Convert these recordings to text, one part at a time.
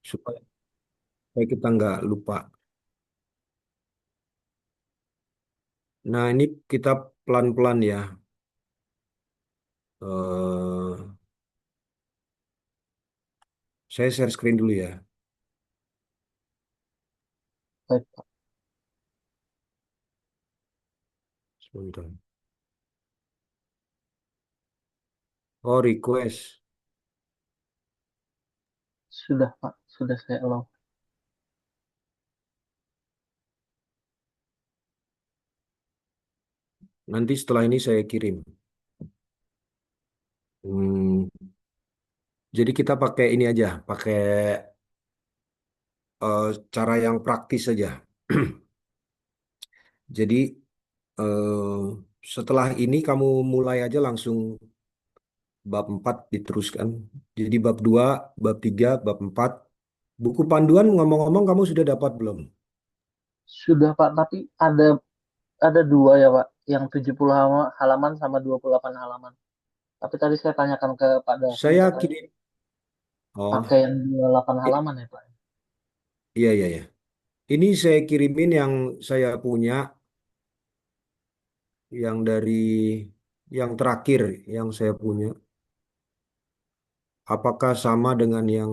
supaya kita nggak lupa. Nah, ini kita pelan-pelan ya. Saya share screen dulu ya. Baik, Pak. Sebentar. Oh, request. Sudah, Pak. Sudah saya allow. Nanti setelah ini saya kirim. Hmm, jadi kita pakai ini aja, pakai cara yang praktis saja. Jadi setelah ini kamu mulai aja langsung bab 4 diteruskan. Jadi bab 2, bab 3, bab 4. Buku panduan ngomong-ngomong kamu sudah dapat belum? Sudah, Pak. Tapi ada dua ya, Pak. Yang 70 halaman sama 28 halaman. Tapi tadi saya tanyakan ke Pak Davi, Saya katanya kirim. Oh, pakai yang 28 i- halaman ya, Pak. iya iya iya. Ini saya kirimin yang saya punya, yang dari yang terakhir yang saya punya. Apakah sama dengan yang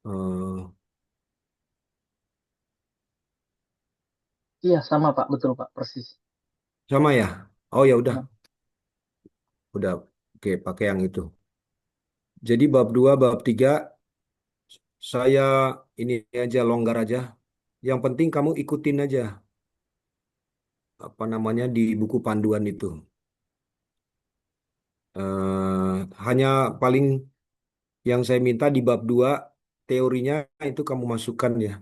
eh, Iya, sama, Pak. Betul, Pak. Persis. sama ya? Oh ya Nah, udah. Oke, pakai yang itu. Jadi bab 2, bab 3 saya ini aja longgar aja. Yang penting kamu ikutin aja apa namanya di buku panduan itu. Hanya paling yang saya minta di bab 2 teorinya itu kamu masukkan ya.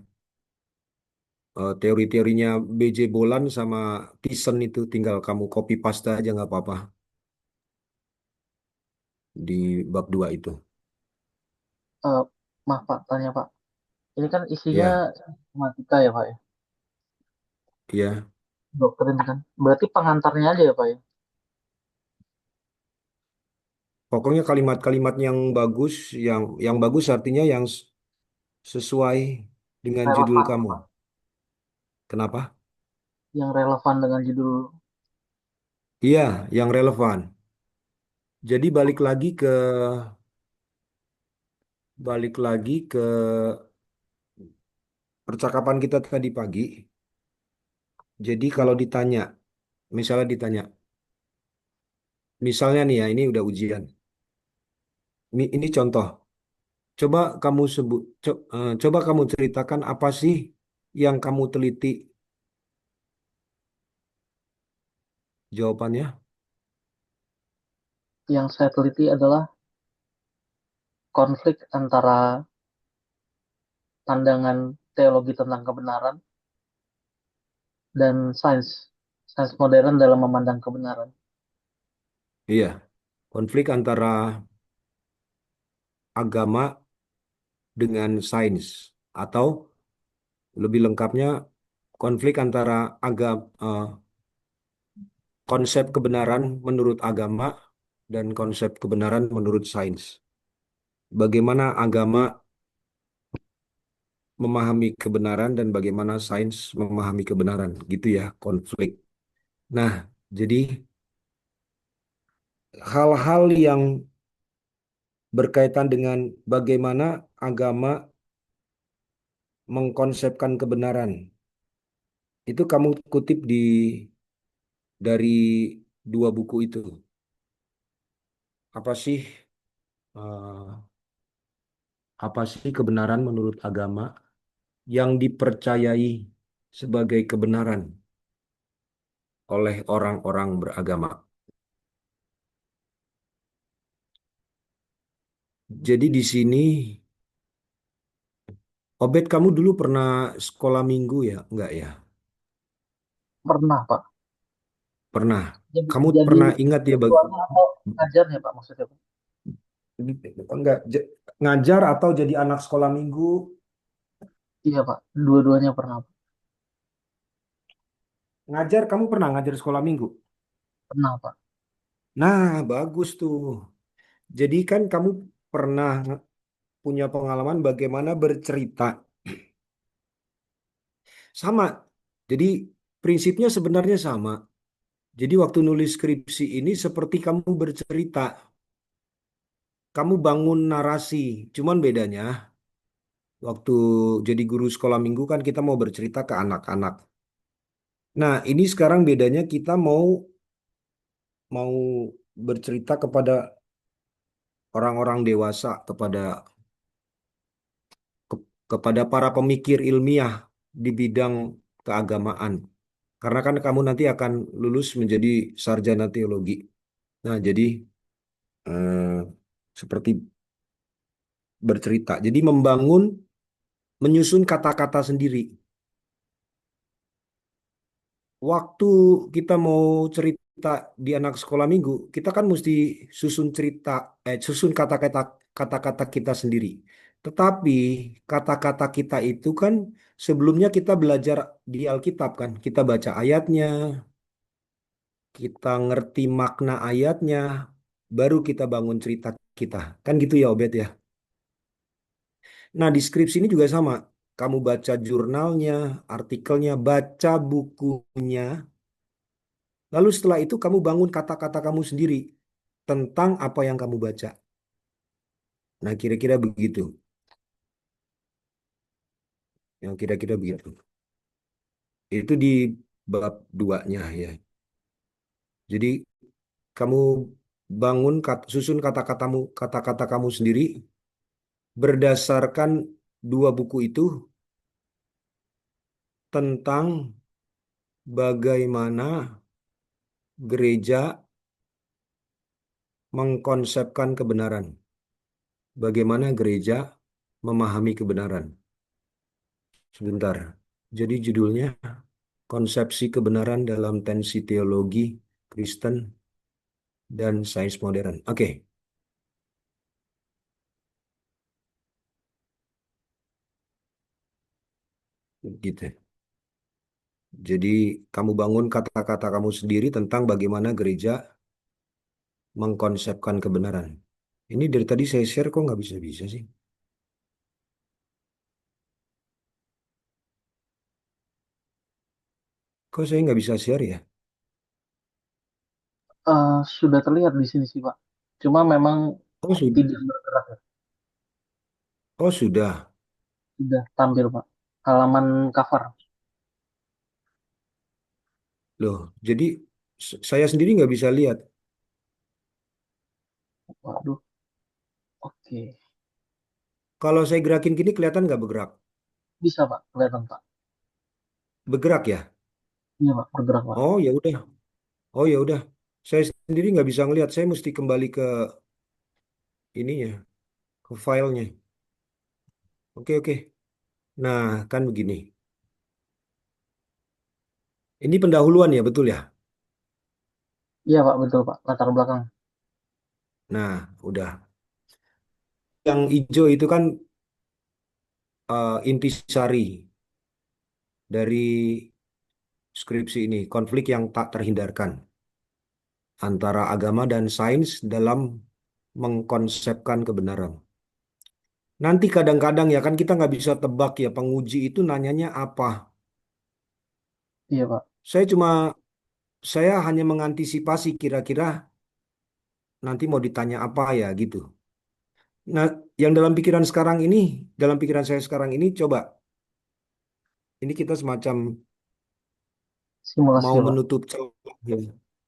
Teori-teorinya BJ Bolan sama Thyssen itu tinggal kamu copy paste aja nggak apa-apa di bab 2 itu. eh, maaf, Pak. Tanya, Pak. Ini kan isinya Ya, matematika ya, Pak ya? iya. Doktrin kan. Berarti pengantarnya aja ya, Pak ya? Pokoknya kalimat-kalimat yang bagus, yang bagus artinya yang sesuai dengan judul Relevan, kamu. Pak. Kenapa? Yang relevan dengan judul. Iya, yang relevan. Jadi balik lagi ke percakapan kita tadi pagi. Jadi kalau Ya, ditanya, misalnya ditanya, misalnya nih ya, ini udah ujian. Ini contoh. Coba kamu coba kamu ceritakan apa sih yang kamu teliti jawabannya. yang saya teliti adalah konflik antara pandangan teologi tentang kebenaran dan sains modern dalam memandang kebenaran. Iya, konflik antara agama dengan sains atau lebih lengkapnya konflik antara konsep kebenaran menurut agama dan konsep kebenaran menurut sains. Bagaimana agama memahami kebenaran dan bagaimana sains memahami kebenaran, gitu ya, konflik. Nah, jadi hal-hal yang berkaitan dengan bagaimana agama mengkonsepkan kebenaran, itu kamu kutip dari dua buku itu. Apa sih eh, apa sih kebenaran menurut agama yang dipercayai sebagai kebenaran oleh orang-orang beragama. Jadi di sini, Obed kamu dulu pernah sekolah minggu ya? Enggak ya? Pernah, Pak. Pernah. Kamu Jadi pernah ingat ya ketuanya atau ngajarnya, Pak, maksudnya, Pak? enggak ngajar atau jadi anak sekolah minggu? Iya, Pak. Dua-duanya pernah, Pak. Ngajar kamu pernah ngajar sekolah minggu? Pernah, Pak. Nah, bagus tuh. Jadi kan kamu pernah. punya pengalaman bagaimana bercerita. Sama. Jadi prinsipnya sebenarnya sama. Jadi waktu nulis skripsi ini seperti kamu bercerita, kamu bangun narasi. Cuman bedanya waktu jadi guru sekolah minggu kan kita mau bercerita ke anak-anak. Nah, ini sekarang bedanya kita mau mau bercerita kepada orang-orang dewasa, kepada para pemikir ilmiah di bidang keagamaan. Karena kan kamu nanti akan lulus menjadi sarjana teologi. Nah, jadi seperti bercerita. Jadi menyusun kata-kata sendiri. Waktu kita mau cerita di anak sekolah minggu, kita kan mesti susun cerita, susun kata-kata kita sendiri. Tetapi kata-kata kita itu kan sebelumnya kita belajar di Alkitab kan, kita baca ayatnya, kita ngerti makna ayatnya, baru kita bangun cerita kita. Kan gitu ya, Obed ya. Nah, di skripsi ini juga sama. Kamu baca jurnalnya, artikelnya, baca bukunya. Lalu setelah itu kamu bangun kata-kata kamu sendiri tentang apa yang kamu baca. Nah, kira-kira begitu. Yang kira-kira begitu. Itu di bab duanya ya. Jadi kamu susun kata-kata kamu sendiri berdasarkan dua buku itu tentang bagaimana gereja mengkonsepkan kebenaran. Bagaimana gereja memahami kebenaran. Sebentar. Jadi judulnya Konsepsi Kebenaran dalam Tensi Teologi Kristen dan Sains Modern. Oke, gitu. Jadi kamu bangun kata-kata kamu sendiri tentang bagaimana gereja mengkonsepkan kebenaran. Ini dari tadi saya share kok nggak bisa-bisa sih. Kok saya nggak bisa share ya? Sudah terlihat di sini sih Pak. Cuma memang Oh sudah. tidak bergerak ya. Oh sudah. Sudah tampil Pak. Halaman cover. Loh, jadi saya sendiri nggak bisa lihat. Waduh, oke. Kalau saya gerakin gini kelihatan nggak bergerak? Bisa Pak, kelihatan Pak. Bergerak ya? Iya Pak, bergerak Pak. Oh ya udah. Oh ya udah. Saya sendiri nggak bisa ngelihat. Saya mesti kembali ke ininya, ke filenya. Oke oke. Nah kan begini. Ini pendahuluan ya betul ya? Iya Pak, betul Pak. Latar belakang. Nah udah. Yang hijau itu kan intisari dari skripsi ini, konflik yang tak terhindarkan antara agama dan sains dalam mengkonsepkan kebenaran. Nanti kadang-kadang ya kan kita nggak bisa tebak ya penguji itu nanyanya apa. Iya Pak. Saya cuma saya hanya mengantisipasi kira-kira nanti mau ditanya apa ya gitu. Nah, yang dalam pikiran saya sekarang ini coba ini kita semacam Simulasi mau ya Pak. menutup celah ya.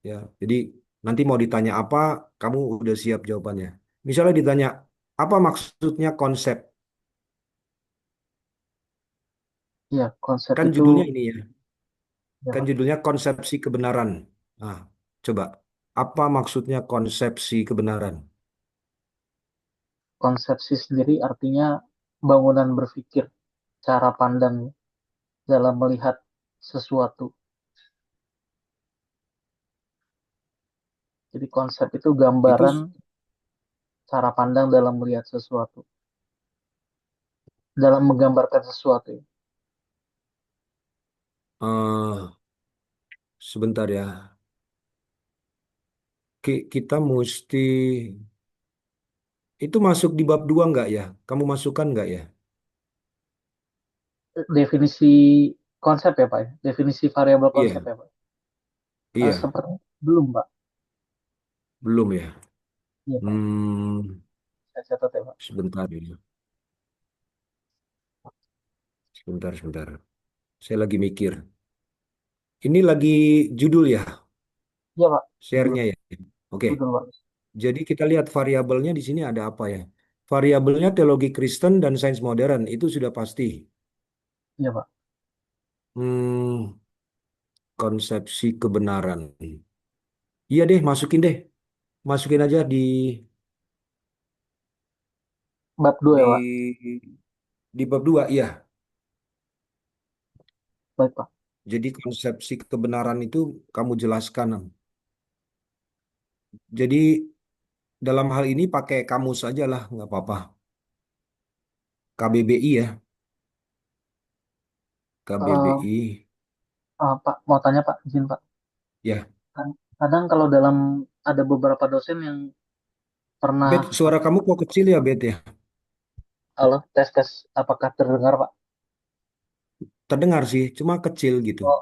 Ya, jadi nanti mau ditanya apa, kamu udah siap jawabannya. Misalnya ditanya apa maksudnya konsep? Iya, konsep Kan itu judulnya ini ya. ya Kan Pak. judulnya konsepsi kebenaran. Nah, coba apa maksudnya konsepsi kebenaran? Konsepsi sendiri artinya bangunan berpikir, cara pandang dalam melihat sesuatu. Jadi konsep itu Itu gambaran cara pandang dalam melihat sesuatu, dalam menggambarkan sesuatu. Ya. sebentar ya. Kita mesti Itu masuk di bab 2 nggak ya? Kamu masukkan nggak ya? Definisi konsep ya Pak ya? Definisi variabel konsep Iya, ya Pak? iya, Seperti belum Pak. belum ya. Iya Pak. Hmm, Saya catat ya Pak. sebentar ya. Sebentar, sebentar. Saya lagi mikir. Ini lagi judul ya, Iya Pak. Betul. share-nya ya. Oke, Betul Pak. jadi kita lihat variabelnya di sini ada apa ya? Variabelnya teologi Kristen dan sains modern, itu sudah pasti. Iya Pak. Hmm, konsepsi kebenaran. Iya deh, masukin deh. Masukin aja Bab 2 ya Pak. di di bab 2 iya. Baik Pak. Jadi konsepsi kebenaran itu kamu jelaskan. Jadi dalam hal ini pakai kamus aja lah, nggak apa-apa. KBBI ya, Eh, KBBI. Pak, mau tanya Pak, izin Pak. Ya, Kadang kalau dalam ada beberapa dosen yang pernah Bet, suara kamu kok kecil ya, Bet ya? halo tes tes apakah terdengar Pak? Terdengar sih, cuma kecil gitu. Oh,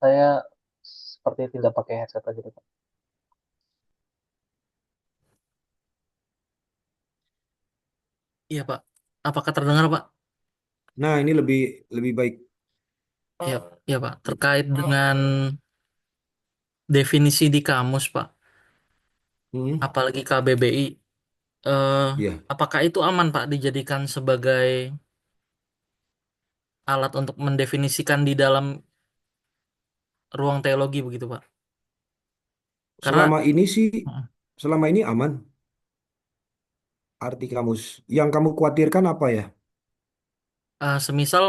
saya seperti tidak pakai headset aja Pak. Iya, Pak. Apakah terdengar, Pak? Nah, ini lebih lebih baik. Iya, iya, Pak. Terkait dengan definisi di kamus, Pak. Hmm, Apalagi KBBI. eh, ya. apakah itu aman, Pak, dijadikan sebagai alat untuk mendefinisikan di dalam ruang teologi begitu, Pak? Karena Selama ini sih, mm, selama ini aman arti kamus. Yang kamu khawatirkan apa ya? semisal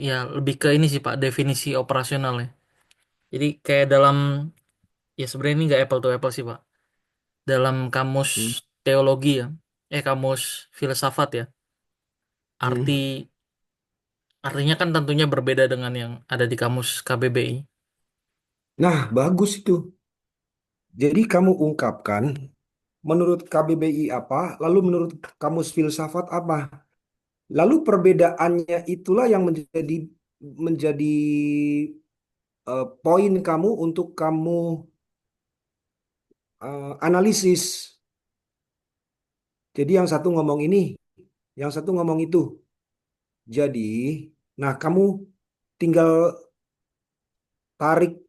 ya lebih ke ini sih, Pak, definisi operasional ya. Jadi kayak dalam ya sebenarnya ini nggak apple to apple sih, Pak. Dalam kamus Hmm, teologi ya, kamus filsafat ya. hmm. Arti Artinya kan tentunya berbeda dengan yang ada di kamus KBBI. Nah, bagus itu. Jadi kamu ungkapkan menurut KBBI apa, lalu menurut kamus filsafat apa. Lalu perbedaannya itulah yang menjadi poin kamu untuk kamu analisis. Jadi yang satu ngomong ini, yang satu ngomong itu. Jadi, nah kamu tinggal tarik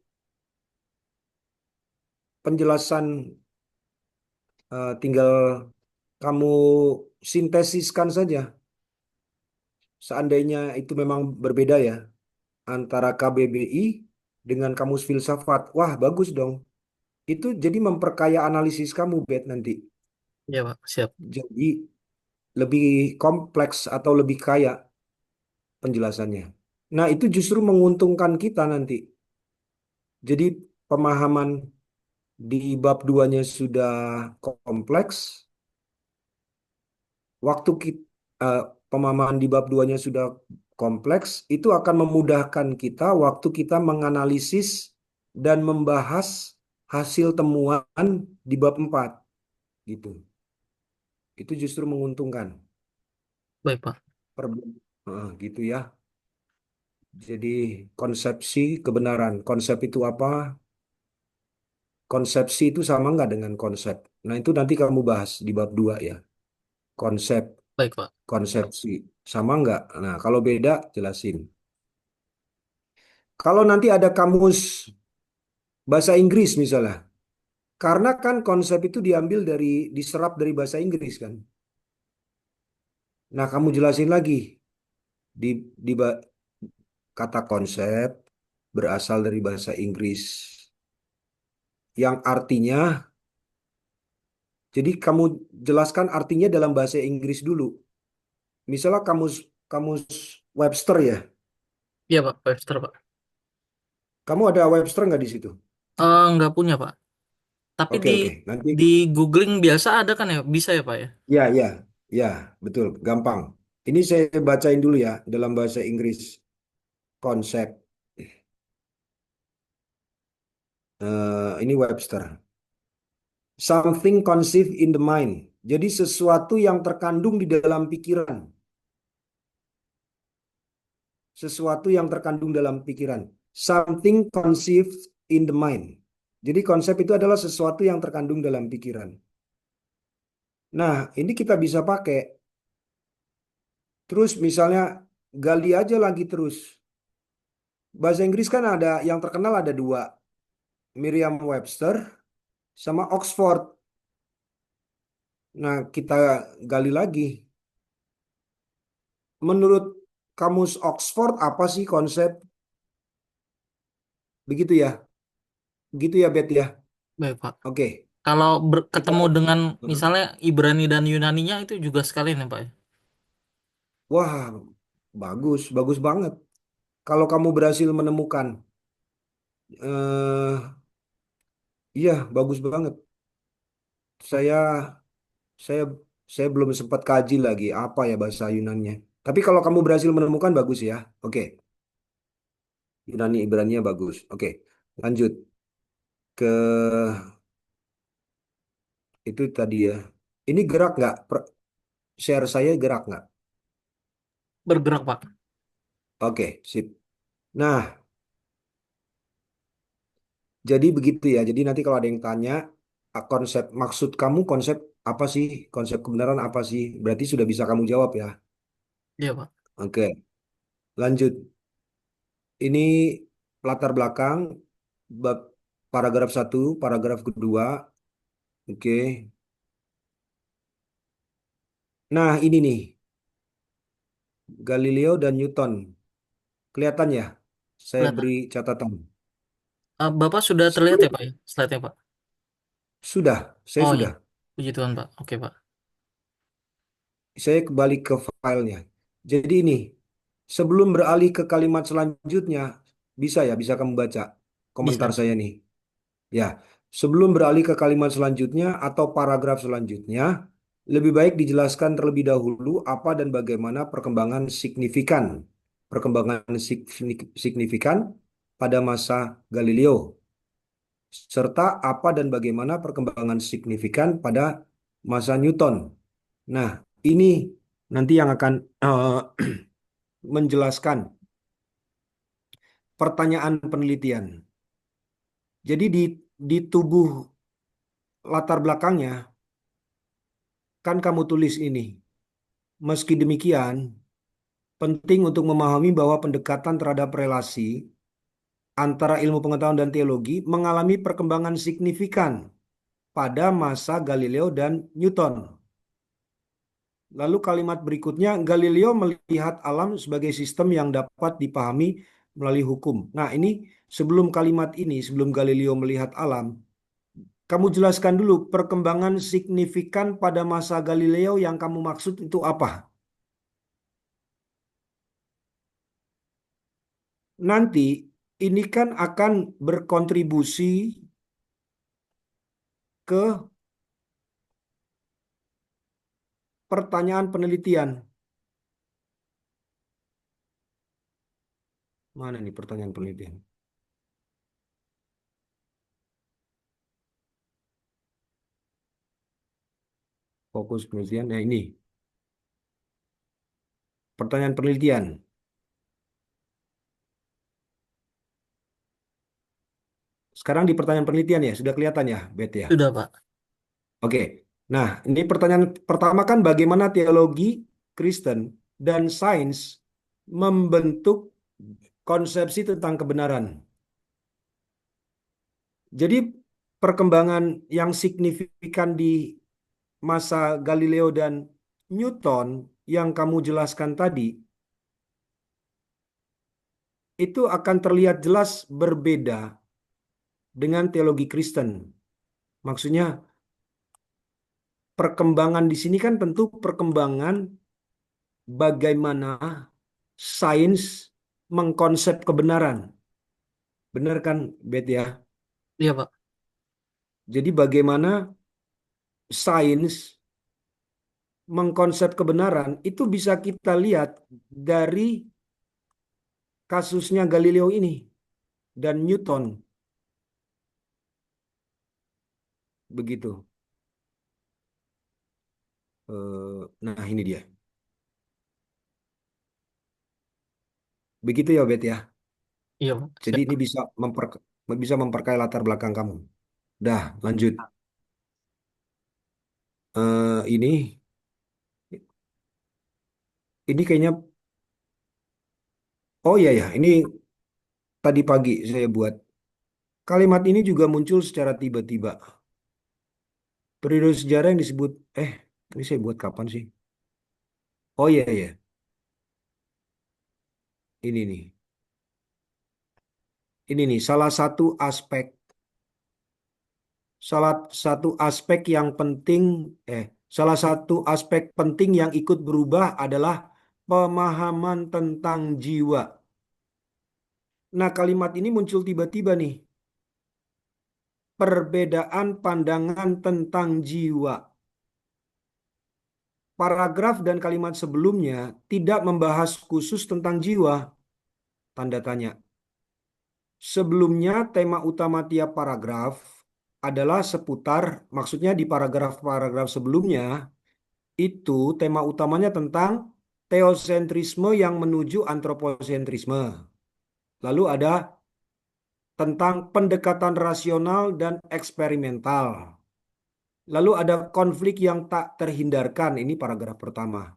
penjelasan, tinggal kamu sintesiskan saja. Seandainya itu memang berbeda ya antara KBBI dengan kamus filsafat. Wah, bagus dong. Itu jadi memperkaya analisis kamu, Bet, nanti. Ya, Pak, siap. Jadi lebih kompleks atau lebih kaya penjelasannya. Nah, itu justru menguntungkan kita nanti. Jadi pemahaman di bab duanya sudah kompleks, waktu kita, pemahaman di bab duanya sudah kompleks, itu akan memudahkan kita waktu kita menganalisis dan membahas hasil temuan di bab 4 gitu. Itu justru menguntungkan. Baik, Pak. Gitu ya. Jadi konsepsi kebenaran. Konsep itu apa? Konsepsi itu sama nggak dengan konsep? Nah, itu nanti kamu bahas di bab 2 ya. Konsep, Baik, Pak. konsepsi. Sama nggak? Nah, kalau beda, jelasin. Kalau nanti ada kamus bahasa Inggris misalnya. Karena kan konsep itu diambil diserap dari bahasa Inggris kan. Nah, kamu jelasin lagi. Di kata konsep berasal dari bahasa Inggris. Yang artinya, jadi kamu jelaskan artinya dalam bahasa Inggris dulu. Misalnya kamus kamus Webster ya. Iya, Pak. Webster, Pak. Kamu ada Webster nggak di situ? Nggak punya, Pak. Tapi Oke, oke. Nanti, di googling biasa ada kan ya? Bisa ya, Pak ya? ya, ya, ya, betul. Gampang. Ini saya bacain dulu ya dalam bahasa Inggris. Konsep. Ini Webster. Something conceived in the mind. Jadi sesuatu yang terkandung di dalam pikiran. Sesuatu yang terkandung dalam pikiran. Something conceived in the mind. Jadi konsep itu adalah sesuatu yang terkandung dalam pikiran. Nah, ini kita bisa pakai. Terus misalnya gali aja lagi terus. Bahasa Inggris kan ada yang terkenal ada dua. Merriam-Webster sama Oxford. Nah, kita gali lagi. Menurut kamus Oxford apa sih konsep? Begitu ya? Begitu ya, Bet ya? Baik, Pak. Oke. Kalau Kita ketemu dengan Heeh. misalnya Ibrani dan Yunaninya itu juga sekalian ya, Pak, ya? Wah, bagus, bagus banget. Kalau kamu berhasil menemukan, eh, iya, bagus banget. Saya, saya, saya belum sempat kaji lagi apa ya bahasa Yunannya. Tapi kalau kamu berhasil menemukan, bagus ya. Oke, Yunani Ibraninya bagus. Oke, lanjut ke itu tadi ya. Ini gerak nggak? Share saya gerak nggak? Bergerak, Pak. Oke, sip. Nah, jadi begitu ya. Jadi nanti kalau ada yang tanya, konsep maksud kamu konsep apa sih? Konsep kebenaran apa sih? Berarti sudah bisa kamu jawab ya. Iya, Pak. Oke, lanjut. Ini latar belakang bab paragraf satu, paragraf kedua. Oke. Nah, ini nih, Galileo dan Newton. Kelihatan ya? Saya Kelihatan. beri catatan. Bapak sudah terlihat ya, Sebelum Pak, ya? Slide-nya, Pak. sudah, saya Oh iya, sudah. puji Tuhan, Pak. Oke, Pak. Saya kembali ke filenya. Jadi ini, sebelum beralih ke kalimat selanjutnya, bisa ya, bisa kamu baca komentar Bisa. saya nih. Ya, sebelum beralih ke kalimat selanjutnya atau paragraf selanjutnya, lebih baik dijelaskan terlebih dahulu apa dan bagaimana perkembangan signifikan pada masa Galileo, serta apa dan bagaimana perkembangan signifikan pada masa Newton. Nah, ini nanti yang akan menjelaskan pertanyaan penelitian. Jadi di tubuh latar belakangnya kan kamu tulis ini. Meski demikian, penting untuk memahami bahwa pendekatan terhadap relasi antara ilmu pengetahuan dan teologi mengalami perkembangan signifikan pada masa Galileo dan Newton. Lalu kalimat berikutnya, Galileo melihat alam sebagai sistem yang dapat dipahami melalui hukum. Nah, ini sebelum kalimat ini, sebelum Galileo melihat alam, kamu jelaskan dulu perkembangan signifikan pada masa Galileo yang kamu maksud itu apa? Nanti ini kan akan berkontribusi ke pertanyaan penelitian. Mana nih pertanyaan penelitian? Fokus penelitian. Ya ini, pertanyaan penelitian. Sekarang di pertanyaan penelitian ya, sudah kelihatan ya, Bet ya? Sudah, Pak. Oke. Nah, ini pertanyaan pertama kan bagaimana teologi Kristen dan sains membentuk konsepsi tentang kebenaran. Jadi perkembangan yang signifikan di masa Galileo dan Newton yang kamu jelaskan tadi itu akan terlihat jelas berbeda dengan teologi Kristen. Maksudnya perkembangan di sini kan tentu perkembangan bagaimana sains mengkonsep kebenaran. Benar kan, Bet ya? Iya, Pak. Jadi bagaimana sains mengkonsep kebenaran itu bisa kita lihat dari kasusnya Galileo ini dan Newton. Begitu. Nah, ini dia. Begitu ya, Bet ya. Iya, Pak. Jadi Siap. ini bisa memperkaya latar belakang kamu. Dah, lanjut. Ini kayaknya. Oh iya ya, ini tadi pagi saya buat. Kalimat ini juga muncul secara tiba-tiba. Periode sejarah yang disebut, ini saya buat kapan sih? Oh iya ya, ini nih. Ini nih salah satu aspek yang penting, salah satu aspek penting yang ikut berubah adalah pemahaman tentang jiwa. Nah, kalimat ini muncul tiba-tiba nih. Perbedaan pandangan tentang jiwa. Paragraf dan kalimat sebelumnya tidak membahas khusus tentang jiwa, tanda tanya. Sebelumnya, tema utama tiap paragraf adalah seputar, maksudnya di paragraf-paragraf sebelumnya, itu tema utamanya tentang teosentrisme yang menuju antroposentrisme. Lalu ada tentang pendekatan rasional dan eksperimental. Lalu ada konflik yang tak terhindarkan, ini paragraf pertama.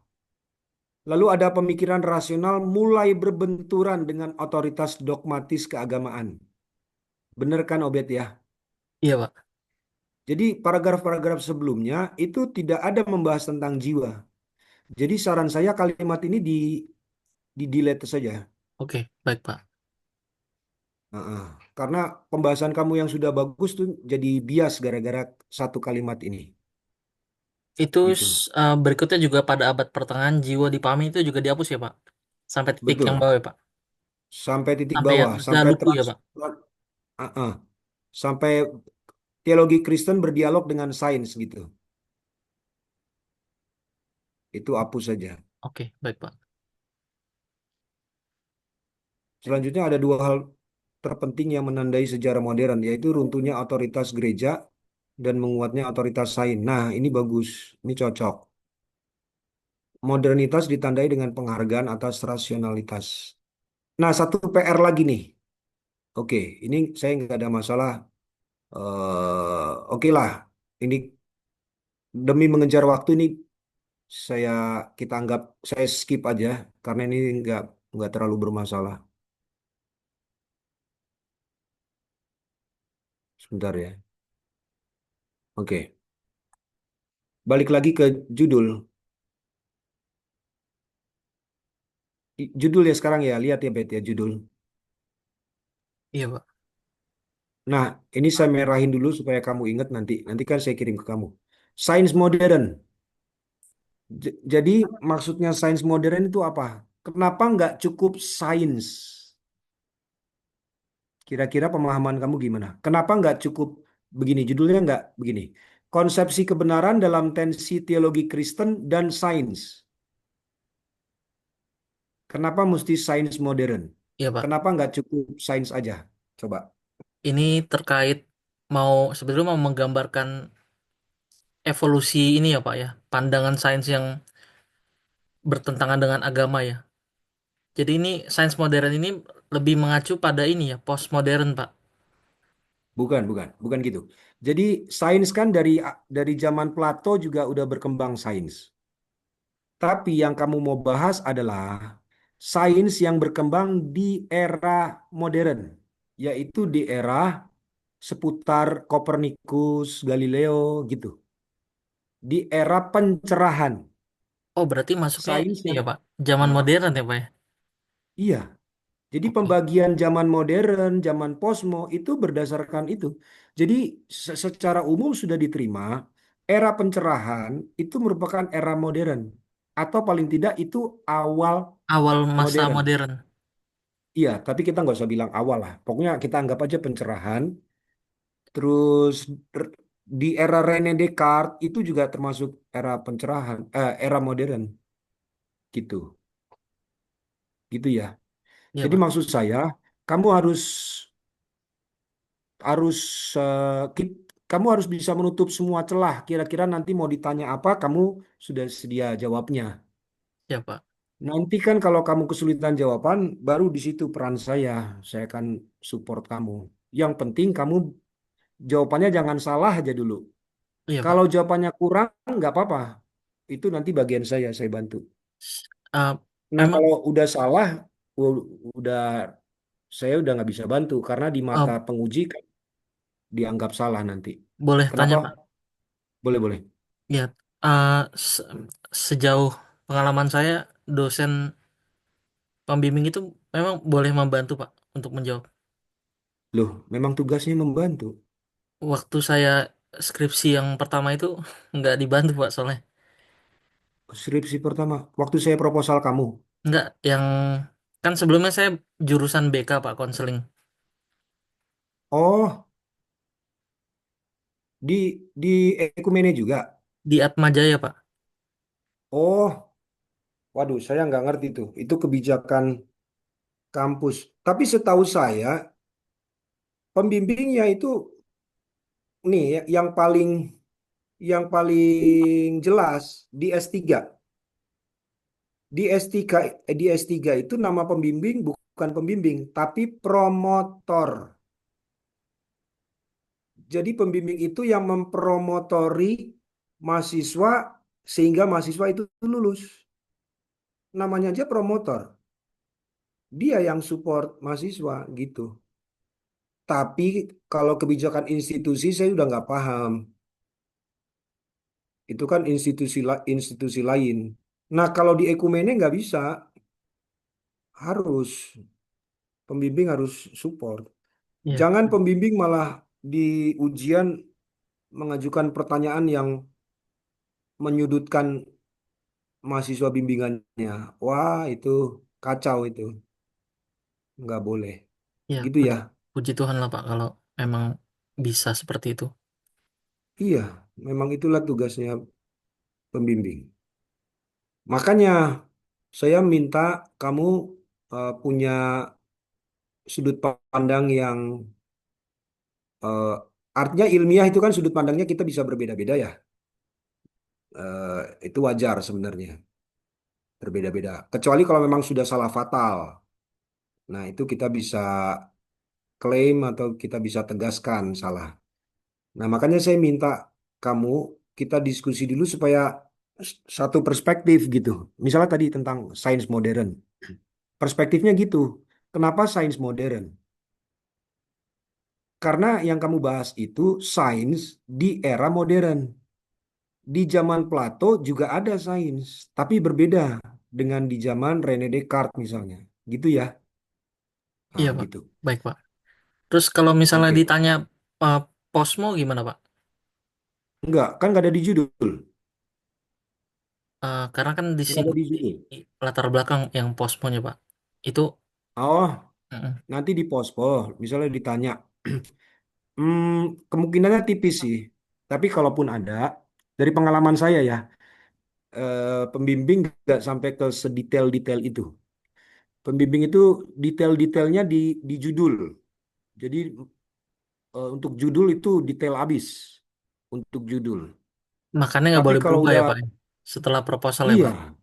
Lalu ada pemikiran rasional mulai berbenturan dengan otoritas dogmatis keagamaan. Bener kan, Obet ya? Iya, Pak. Jadi paragraf-paragraf sebelumnya itu tidak ada membahas tentang jiwa. Jadi saran saya kalimat ini di delete saja. Oke, baik, Pak. Heeh. Karena pembahasan kamu yang sudah bagus tuh jadi bias gara-gara satu kalimat ini. Itu Gitu. berikutnya juga pada abad pertengahan jiwa dipahami itu juga dihapus ya, Pak. Sampai titik yang Betul. bawah ya, Pak. Sampai titik Sampai yang bawah, sudah sampai luku ya, Pak. Heeh. Sampai teologi Kristen berdialog dengan sains gitu. Itu hapus saja. Oke, baik, Pak. Selanjutnya ada dua hal terpenting yang menandai sejarah modern, yaitu runtuhnya otoritas gereja dan menguatnya otoritas sains. Nah, ini bagus, ini cocok. Modernitas ditandai dengan penghargaan atas rasionalitas. Nah, satu PR lagi nih. Oke, ini saya nggak ada masalah. Oke lah, ini demi mengejar waktu ini saya kita anggap saya skip aja karena ini nggak terlalu bermasalah. Sebentar ya. Oke, balik lagi ke judul. Judul ya sekarang ya, lihat ya Bet ya judul. Iya, Pak. Nah, ini saya merahin dulu supaya kamu ingat nanti. Nanti kan saya kirim ke kamu. Sains modern. Jadi maksudnya sains modern itu apa? Kenapa nggak cukup sains? Kira-kira pemahaman kamu gimana? Kenapa nggak cukup begini? Judulnya nggak begini. Konsepsi kebenaran dalam tensi teologi Kristen dan sains. Kenapa mesti sains modern? Iya, Pak. Kenapa nggak cukup sains aja? Coba. Ini terkait sebetulnya mau menggambarkan evolusi ini ya, Pak ya. Pandangan sains yang bertentangan dengan agama ya. Jadi ini sains modern ini lebih mengacu pada ini ya, postmodern, Pak. Bukan gitu. Jadi sains kan dari zaman Plato juga udah berkembang sains. Tapi yang kamu mau bahas adalah sains yang berkembang di era modern, yaitu di era seputar Kopernikus, Galileo gitu. Di era pencerahan. Oh, berarti masuknya Sains ini yang ya, Pak. Zaman Hah? modern ya, Pak ya. Iya. Jadi Oke. pembagian zaman modern, zaman posmo itu berdasarkan itu. Jadi secara umum sudah diterima era pencerahan itu merupakan era modern atau paling tidak itu awal Awal masa modern. modern. Iya, tapi kita nggak usah bilang awal lah. Pokoknya kita anggap aja pencerahan. Terus r- di era René Descartes itu juga termasuk era pencerahan, era modern gitu, gitu ya. Iya, Jadi Pak. maksud saya kamu harus harus kamu harus bisa menutup semua celah. Kira-kira nanti mau ditanya apa, kamu sudah sedia jawabnya. Ya, Pak. Nanti kan kalau kamu kesulitan jawaban, baru di situ peran saya. Saya akan support kamu. Yang penting kamu jawabannya jangan salah aja dulu. Iya, Pak. Kalau jawabannya kurang, nggak apa-apa. Itu nanti bagian saya bantu. Eh, Nah, emang kalau udah salah, udah saya udah nggak bisa bantu karena di mata eh, penguji kan dianggap salah nanti. boleh tanya, Kenapa? Pak? Boleh, boleh. Ya, eh, se- sejauh pengalaman saya, dosen pembimbing itu memang boleh membantu, Pak, untuk menjawab. Loh, memang tugasnya membantu. Waktu saya skripsi yang pertama itu nggak dibantu, Pak, soalnya. Skripsi pertama, waktu saya proposal kamu. Nggak, yang kan sebelumnya saya jurusan BK, Pak, konseling. Oh, di Ekumene juga. Di Atmajaya, Pak. Oh, waduh, saya nggak ngerti tuh. Itu kebijakan kampus. Tapi setahu saya, pembimbingnya itu nih yang paling jelas di S3. Di S3 itu nama pembimbing bukan pembimbing, tapi promotor. Jadi pembimbing itu yang mempromotori mahasiswa sehingga mahasiswa itu lulus. Namanya aja promotor. Dia yang support mahasiswa gitu. Tapi kalau kebijakan institusi saya udah nggak paham. Itu kan institusi lain. Nah, kalau di Ekumene nggak bisa, harus pembimbing harus support. Iya. Jangan pembimbing malah di ujian mengajukan pertanyaan yang menyudutkan mahasiswa bimbingannya. Wah, itu kacau itu. Nggak boleh. Iya, Gitu ya. puji Tuhan lah, Pak, kalau memang bisa seperti itu. Iya, memang itulah tugasnya pembimbing. Makanya saya minta kamu punya sudut pandang yang eh, artinya ilmiah itu kan sudut pandangnya kita bisa berbeda-beda ya. Itu wajar sebenarnya, berbeda-beda. Kecuali kalau memang sudah salah fatal. Nah, itu kita bisa klaim atau kita bisa tegaskan salah. Nah, makanya saya minta kamu kita diskusi dulu supaya satu perspektif gitu. Misalnya tadi tentang sains modern. Perspektifnya gitu. Kenapa sains modern? Karena yang kamu bahas itu sains di era modern. Di zaman Plato juga ada sains, tapi berbeda dengan di zaman René Descartes misalnya. Gitu ya. Iya, Nah, Pak. gitu. Baik, Pak. Terus kalau misalnya Oke. ditanya posmo gimana, Pak? Enggak, kan nggak ada di judul. Karena kan Nggak ada disinggung di di judul. latar belakang yang posmonya, Pak. Itu Oh, mm, nanti di pospo, misalnya ditanya, kemungkinannya tipis sih. Tapi kalaupun ada, dari pengalaman saya ya, pembimbing nggak sampai ke sedetail-detail itu. Pembimbing itu detail-detailnya di judul. Jadi untuk judul itu detail habis untuk judul. makanya nggak Tapi boleh kalau berubah ya, udah Pak. Setelah proposal ya, Pak. iya,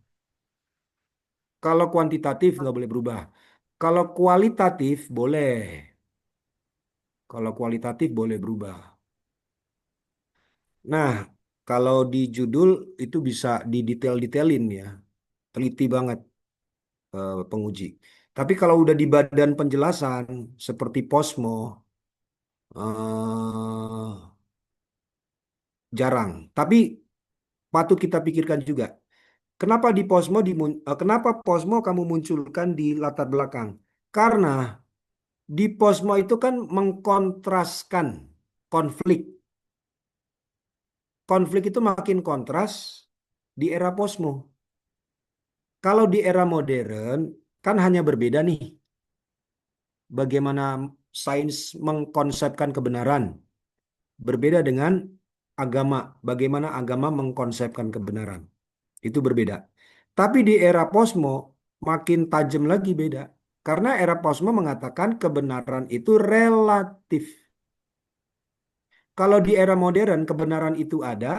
kalau kuantitatif nggak boleh berubah. Kalau kualitatif boleh. Kalau kualitatif boleh berubah. Nah, kalau di judul itu bisa didetail-detailin ya, teliti banget penguji. Tapi kalau udah di badan penjelasan seperti Posmo, eh, jarang. Tapi patut kita pikirkan juga, kenapa Posmo kamu munculkan di latar belakang? Karena di Posmo itu kan mengkontraskan konflik. Konflik itu makin kontras di era Posmo. Kalau di era modern kan hanya berbeda nih bagaimana sains mengkonsepkan kebenaran. Berbeda dengan agama, bagaimana agama mengkonsepkan kebenaran. Itu berbeda. Tapi di era posmo makin tajam lagi beda. Karena era posmo mengatakan kebenaran itu relatif. Kalau di era modern kebenaran itu ada,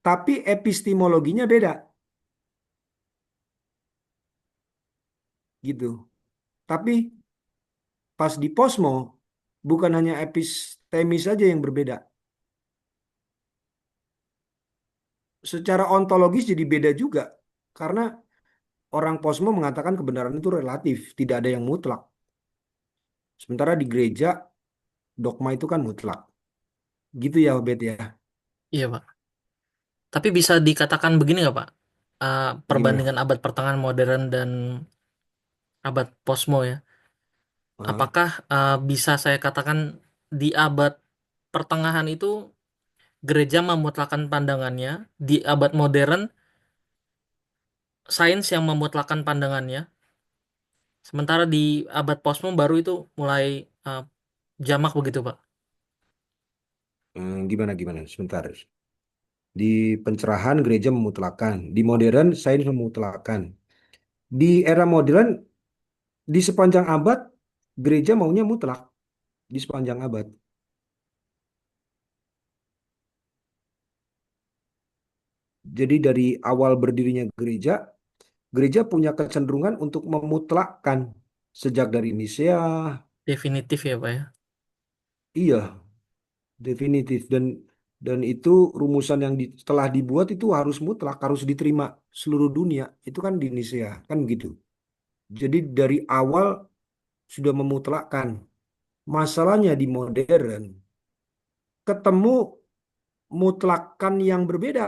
tapi epistemologinya beda, gitu. Tapi pas di posmo, bukan hanya epistemis saja yang berbeda. Secara ontologis jadi beda juga. Karena orang posmo mengatakan kebenaran itu relatif, tidak ada yang mutlak. Sementara di gereja, dogma itu kan mutlak. Gitu ya, Obed ya. Iya, Pak. Tapi bisa dikatakan begini nggak, Pak? Gimana? Perbandingan abad pertengahan modern dan abad posmo ya. Hah? Apakah bisa saya katakan di abad pertengahan itu gereja memutlakan pandangannya, di abad modern sains yang memutlakan pandangannya, sementara di abad posmo baru itu mulai eh, jamak begitu, Pak. Gimana gimana? Sebentar. Di pencerahan gereja memutlakkan, di modern sains memutlakkan. Di era modern di sepanjang abad gereja maunya mutlak di sepanjang abad. Jadi dari awal berdirinya gereja, gereja punya kecenderungan untuk memutlakkan sejak dari Nisea. Definitif ya, Pak ya. Iya, definitif dan itu rumusan yang telah dibuat itu harus mutlak, harus diterima seluruh dunia. Itu kan di Nisea, kan gitu. Jadi dari awal sudah memutlakkan. Masalahnya di modern ketemu mutlakan yang berbeda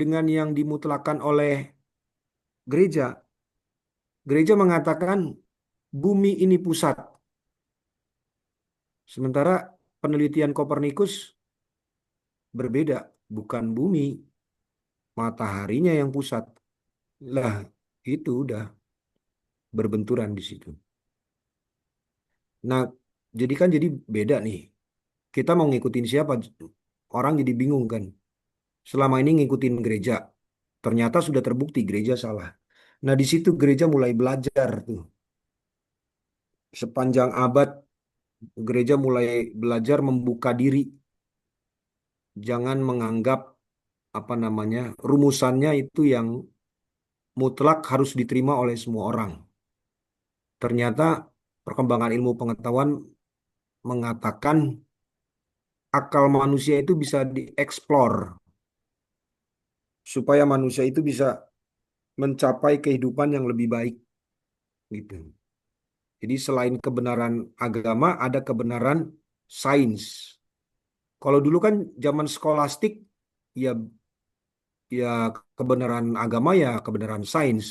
dengan yang dimutlakan oleh gereja. Gereja mengatakan bumi ini pusat. Sementara penelitian Kopernikus berbeda, bukan bumi, mataharinya yang pusat. Lah, itu udah berbenturan di situ. Nah, jadi beda nih. Kita mau ngikutin siapa? Orang jadi bingung kan. Selama ini ngikutin gereja. Ternyata sudah terbukti gereja salah. Nah, di situ gereja mulai belajar tuh. Sepanjang abad gereja mulai belajar membuka diri. Jangan menganggap apa namanya rumusannya itu yang mutlak harus diterima oleh semua orang. Ternyata perkembangan ilmu pengetahuan mengatakan akal manusia itu bisa dieksplor supaya manusia itu bisa mencapai kehidupan yang lebih baik gitu. Jadi selain kebenaran agama ada kebenaran sains. Kalau dulu kan zaman skolastik ya ya kebenaran agama ya kebenaran sains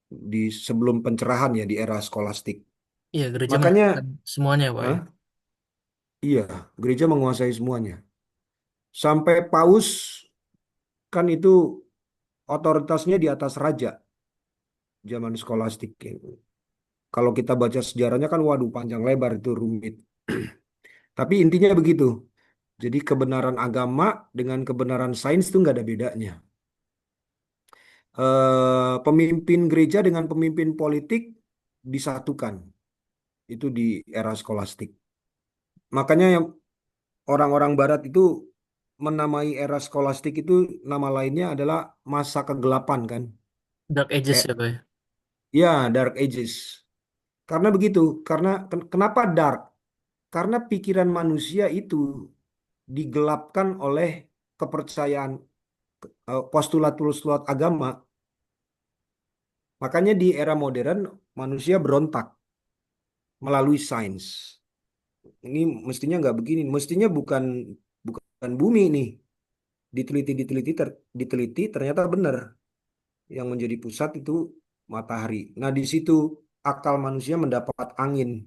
di sebelum pencerahan ya di era skolastik. Iya, gereja Makanya, menetapkan semuanya, Pak ya. hah? Iya, gereja menguasai semuanya. Sampai paus kan itu otoritasnya di atas raja zaman skolastik. Kalau kita baca sejarahnya kan waduh panjang lebar itu rumit. Tapi intinya begitu. Jadi kebenaran agama dengan kebenaran sains itu nggak ada bedanya. Pemimpin gereja dengan pemimpin politik disatukan. Itu di era skolastik. Makanya yang orang-orang barat itu menamai era skolastik itu nama lainnya adalah masa kegelapan kan. Dark Ages Eh, ya, Pak ya. ya Dark Ages. Karena begitu, karena kenapa dark? Karena pikiran manusia itu digelapkan oleh kepercayaan postulat-postulat agama. Makanya di era modern manusia berontak melalui sains. Ini mestinya nggak begini, mestinya bukan bukan bumi nih. Diteliti ternyata benar yang menjadi pusat itu matahari. Nah, di situ akal manusia mendapat angin.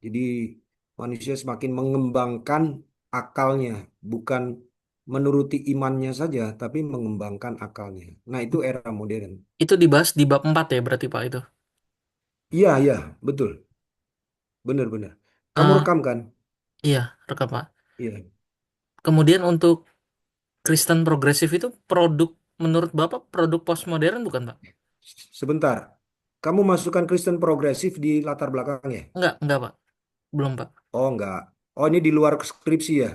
Jadi manusia semakin mengembangkan akalnya, bukan menuruti imannya saja, tapi mengembangkan akalnya. Nah, itu era modern. Itu dibahas di bab 4 ya berarti, Pak itu. Iya, iya, betul. Benar-benar. Kamu Eh rekam kan? iya, rekam, Pak. Iya. Kemudian untuk Kristen progresif itu produk menurut Bapak produk postmodern bukan, Pak? Sebentar. Kamu masukkan Kristen progresif di latar belakangnya. Enggak, Pak. Belum, Pak. Oh enggak. Oh ini di luar skripsi ya?